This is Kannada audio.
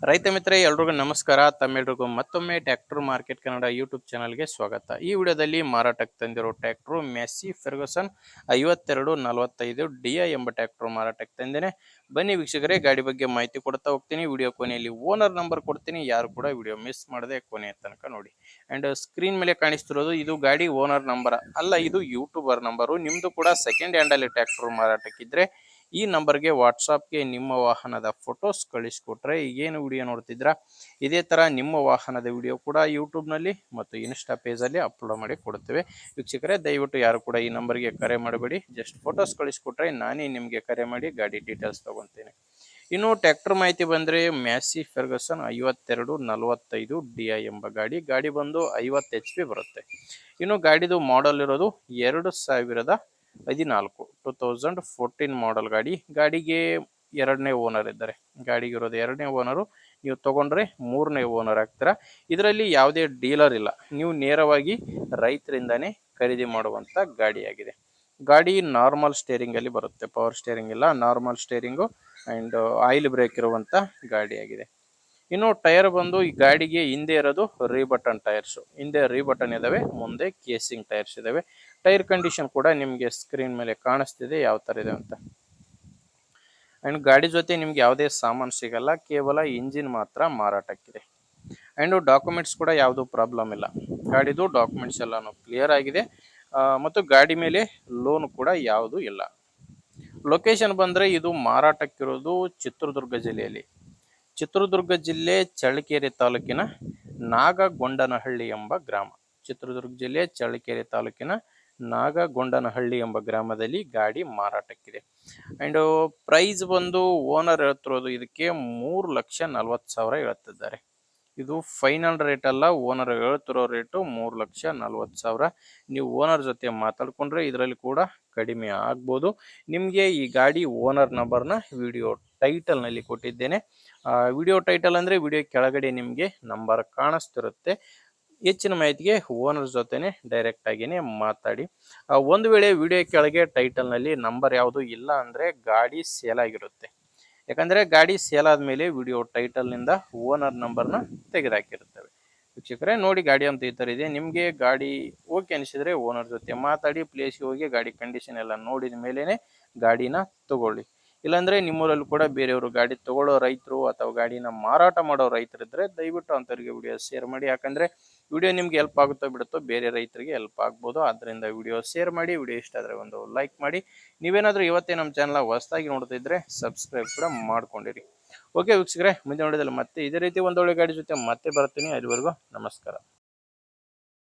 ರೈತ ಮಿತ್ರ ಎಲ್ರಿಗೂ ನಮಸ್ಕಾರ. ತಮ್ಮೆಲ್ರಿಗೂ ಮತ್ತೊಮ್ಮೆ ಟ್ರ್ಯಾಕ್ಟರ್ ಮಾರ್ಕೆಟ್ ಕನ್ನಡ ಯೂಟ್ಯೂಬ್ ಚಾನಲ್ಗೆ ಸ್ವಾಗತ. ಈ ವಿಡಿಯೋದಲ್ಲಿ ಮಾರಾಟಕ್ಕೆ ತಂದಿರೋ ಟ್ರ್ಯಾಕ್ಟರ್ ಮೆಸ್ಸಿ ಫೆರ್ಗುಸನ್ 5245 DI ಎಂಬ ಟ್ರ್ಯಾಕ್ಟರ್ ಮಾರಾಟಕ್ಕೆ ತಂದೇನೆ. ಬನ್ನಿ ವೀಕ್ಷಕರೇ, ಗಾಡಿ ಬಗ್ಗೆ ಮಾಹಿತಿ ಕೊಡ್ತಾ ಹೋಗ್ತೀನಿ. ವಿಡಿಯೋ ಕೊನೆಯಲ್ಲಿ ಓನರ್ ನಂಬರ್ ಕೊಡ್ತೀನಿ, ಯಾರು ಕೂಡ ವಿಡಿಯೋ ಮಿಸ್ ಮಾಡದೆ ಕೊನೆಯ ತನಕ ನೋಡಿ. ಅಂಡ್ ಸ್ಕ್ರೀನ್ ಮೇಲೆ ಕಾಣಿಸ್ತಿರೋದು ಇದು ಗಾಡಿ ಓನರ್ ನಂಬರ್ ಅಲ್ಲ, ಇದು ಯೂಟ್ಯೂಬರ್ ನಂಬರು. ನಿಮ್ದು ಕೂಡ ಸೆಕೆಂಡ್ ಹ್ಯಾಂಡ್ ಅಲ್ಲಿ ಟ್ರ್ಯಾಕ್ಟರ್ ಮಾರಾಟಕ್ಕಿದ್ರೆ ಈ ನಂಬರ್ಗೆ ವಾಟ್ಸಾಪ್ಗೆ ನಿಮ್ಮ ವಾಹನದ ಫೋಟೋಸ್ ಕಳಿಸ್ಕೊಟ್ರೆ, ಏನು ವಿಡಿಯೋ ನೋಡ್ತಿದ್ರ ಇದೇ ತರ ನಿಮ್ಮ ವಾಹನದ ವಿಡಿಯೋ ಕೂಡ ಯೂಟ್ಯೂಬ್ನಲ್ಲಿ ಮತ್ತು ಇನ್ಸ್ಟಾ ಪೇಜಲ್ಲಿ ಅಪ್ಲೋಡ್ ಮಾಡಿ ಕೊಡ್ತೇವೆ. ವೀಕ್ಷಕರೇ, ದಯವಿಟ್ಟು ಯಾರು ಕೂಡ ಈ ನಂಬರ್ಗೆ ಕರೆ ಮಾಡಬೇಡಿ. ಜಸ್ಟ್ ಫೋಟೋಸ್ ಕಳಿಸ್ಕೊಟ್ರೆ ನಾನೇ ನಿಮಗೆ ಕರೆ ಮಾಡಿ ಗಾಡಿ ಡೀಟೇಲ್ಸ್ ತಗೊತೇನೆ. ಇನ್ನು ಟ್ರ್ಯಾಕ್ಟರ್ ಮಾಹಿತಿ ಬಂದರೆ ಮ್ಯಾಸಿ ಫೆರ್ಗುಸನ್ 5245 DI ಎಂಬ ಗಾಡಿ ಬಂದು 50 HP ಬರುತ್ತೆ. ಇನ್ನು ಗಾಡಿದು ಮಾಡೆಲ್ ಇರೋದು 2014 ಮಾಡೆಲ್ ಗಾಡಿಗೆ ಎರಡನೇ ಓನರ್ ಇದ್ದಾರೆ. ಗಾಡಿಗೆ ಇರೋದು ಎರಡನೇ ಓನರು. ನೀವು ತಗೊಂಡ್ರೆ ಮೂರನೇ ಓನರ್ ಆಗ್ತೀರಾ. ಇದರಲ್ಲಿ ಯಾವುದೇ ಡೀಲರ್ ಇಲ್ಲ, ನೀವು ನೇರವಾಗಿ ರೈತರಿಂದಾನೇ ಖರೀದಿ ಮಾಡುವಂತ ಗಾಡಿಯಾಗಿದೆ. ಗಾಡಿ ನಾರ್ಮಲ್ ಸ್ಟೇರಿಂಗ್ ಅಲ್ಲಿ ಬರುತ್ತೆ, ಪವರ್ ಸ್ಟೇರಿಂಗ್ ಇಲ್ಲ, normal steering and oil brake ಇರುವಂತ ಗಾಡಿಯಾಗಿದೆ. ಇನ್ನು ಟೈರ್ ಬಂದು ಈ ಗಾಡಿಗೆ ಹಿಂದೆ ಇರೋದು ರೀಬಟನ್ ಟೈರ್ಸ್, ಹಿಂದೆ ರೀಬಟನ್ ಇದಾವೆ, ಮುಂದೆ ಕೇಸಿಂಗ್ ಟೈರ್ಸ್ ಇದಾವೆ. ಟೈರ್ ಕಂಡೀಷನ್ ಕೂಡ ನಿಮಗೆ ಸ್ಕ್ರೀನ್ ಮೇಲೆ ಕಾಣಿಸ್ತಿದೆ ಯಾವ ತರ ಇದೆ ಅಂತ. ಅಂಡ್ ಗಾಡಿ ಜೊತೆ ನಿಮ್ಗೆ ಯಾವುದೇ ಸಾಮಾನು ಸಿಗಲ್ಲ, ಕೇವಲ ಇಂಜಿನ್ ಮಾತ್ರ ಮಾರಾಟಕ್ಕಿದೆ. ಅಂಡ್ ಡಾಕ್ಯುಮೆಂಟ್ಸ್ ಕೂಡ ಯಾವುದು ಪ್ರಾಬ್ಲಮ್ ಇಲ್ಲ, ಗಾಡಿದು ಡಾಕ್ಯುಮೆಂಟ್ಸ್ ಎಲ್ಲಾನು ಕ್ಲಿಯರ್ ಆಗಿದೆ. ಮತ್ತು ಗಾಡಿ ಮೇಲೆ ಲೋನ್ ಕೂಡ ಯಾವುದು ಇಲ್ಲ. ಲೊಕೇಶನ್ ಬಂದ್ರೆ ಇದು ಮಾರಾಟಕ್ಕಿರೋದು ಚಿತ್ರದುರ್ಗ ಜಿಲ್ಲೆಯಲ್ಲಿ. ಚಿತ್ರದುರ್ಗ ಜಿಲ್ಲೆ ಚಳ್ಳಕೆರೆ ತಾಲೂಕಿನ ನಾಗಗೊಂಡನಹಳ್ಳಿ ಎಂಬ ಗ್ರಾಮ. ಚಿತ್ರದುರ್ಗ ಜಿಲ್ಲೆ ಚಳ್ಳಕೆರೆ ತಾಲೂಕಿನ ನಾಗಗೊಂಡನಹಳ್ಳಿ ಎಂಬ ಗ್ರಾಮದಲ್ಲಿ ಗಾಡಿ ಮಾರಾಟಕ್ಕಿದೆ. ಅಂಡ್ ಪ್ರೈಸ್ ಬಂದು ಓನರ್ ಹೇಳ್ತಿರೋದು ಇದಕ್ಕೆ 3,40,000 ಹೇಳ್ತಿದ್ದಾರೆ. ಇದು ಫೈನಲ್ ರೇಟ್ ಅಲ್ಲ, ಓನರ್ ಹೇಳ್ತಿರೋ ರೇಟು 3,40,000. ನೀವು ಓನರ್ ಜೊತೆ ಮಾತಾಡ್ಕೊಂಡ್ರೆ ಇದರಲ್ಲಿ ಕೂಡ ಕಡಿಮೆ ಆಗ್ಬೋದು. ನಿಮಗೆ ಈ ಗಾಡಿ ಓನರ್ ನಂಬರ್ನ ವಿಡಿಯೋ ಟೈಟಲ್ ನಲ್ಲಿ ಕೊಟ್ಟಿದ್ದೇನೆ. ವಿಡಿಯೋ ಟೈಟಲ್ ಅಂದ್ರೆ ವಿಡಿಯೋ ಕೆಳಗಡೆ ನಿಮಗೆ ನಂಬರ್ ಕಾಣಿಸ್ತಿರುತ್ತೆ. ಹೆಚ್ಚಿನ ಮಾಹಿತಿಗೆ ಓನರ್ ಜೊತೆನೆ ಡೈರೆಕ್ಟ್ ಆಗಿನೇ ಮಾತಾಡಿ. ಒಂದು ವೇಳೆ ವಿಡಿಯೋ ಕೆಳಗೆ ಟೈಟಲ್ ನಲ್ಲಿ ನಂಬರ್ ಯಾವುದು ಇಲ್ಲ ಅಂದ್ರೆ ಗಾಡಿ ಸೇಲ್ ಆಗಿರುತ್ತೆ. ಯಾಕಂದ್ರೆ ಗಾಡಿ ಸೇಲ್ ಆದ್ಮೇಲೆ ವಿಡಿಯೋ ಟೈಟಲ್ ನಿಂದ ಓನರ್ ನಂಬರ್ನ ತೆಗೆದುಹಾಕಿರುತ್ತೇವೆ. ವೀಕ್ಷಕರೇ ನೋಡಿ, ಗಾಡಿ ಅಂತ ಈ ತರ ಇದೆ. ನಿಮ್ಗೆ ಗಾಡಿ ಓಕೆ ಅನಿಸಿದ್ರೆ ಓನರ್ ಜೊತೆ ಮಾತಾಡಿ, ಪ್ಲೇಸ್ಗೆ ಹೋಗಿ ಗಾಡಿ ಕಂಡೀಷನ್ ಎಲ್ಲ ನೋಡಿದ ಮೇಲೆನೆ ಗಾಡಿನ ತಗೊಳ್ಳಿ. ಇಲ್ಲಾಂದ್ರೆ ನಿಮ್ಮೂರಲ್ಲಿ ಕೂಡ ಬೇರೆಯವರು ಗಾಡಿ ತಗೊಳ್ಳೋ ರೈತರು ಅಥವಾ ಗಾಡಿನ ಮಾರಾಟ ಮಾಡೋ ರೈತರು ಇದ್ರೆ ದಯವಿಟ್ಟು ಅಂತವರಿಗೆ ವಿಡಿಯೋ ಶೇರ್ ಮಾಡಿ. ಯಾಕಂದ್ರೆ ವಿಡಿಯೋ ನಿಮ್ಗೆ ಹೆಲ್ಪ್ ಆಗುತ್ತೋ ಬಿಡುತ್ತೋ ಬೇರೆ ರೈತರಿಗೆ ಹೆಲ್ಪ್ ಆಗ್ಬೋದು. ಆದ್ರಿಂದ ವಿಡಿಯೋ ಶೇರ್ ಮಾಡಿ. ವಿಡಿಯೋ ಇಷ್ಟ ಆದ್ರೆ ಒಂದು ಲೈಕ್ ಮಾಡಿ. ನೀವೇನಾದ್ರೂ ಇವತ್ತೇ ನಮ್ಮ ಚಾನಲ್ ಹೊಸದಾಗಿ ನೋಡ್ತಾ ಇದ್ರೆ ಸಬ್ಸ್ಕ್ರೈಬ್ ಕೂಡ ಮಾಡ್ಕೊಂಡಿರಿ. ಓಕೆ ವೀಕ್ಷಕರೇ, ಮುಂದೆ ನೋಡಿದಲ್ಲಿ ಮತ್ತೆ ಇದೇ ರೀತಿ ಒಂದೊಳ್ಳೆ ಗಾಡಿ ಜೊತೆ ಮತ್ತೆ ಬರ್ತೀನಿ. ಅಲ್ಲಿವರೆಗೂ ನಮಸ್ಕಾರ.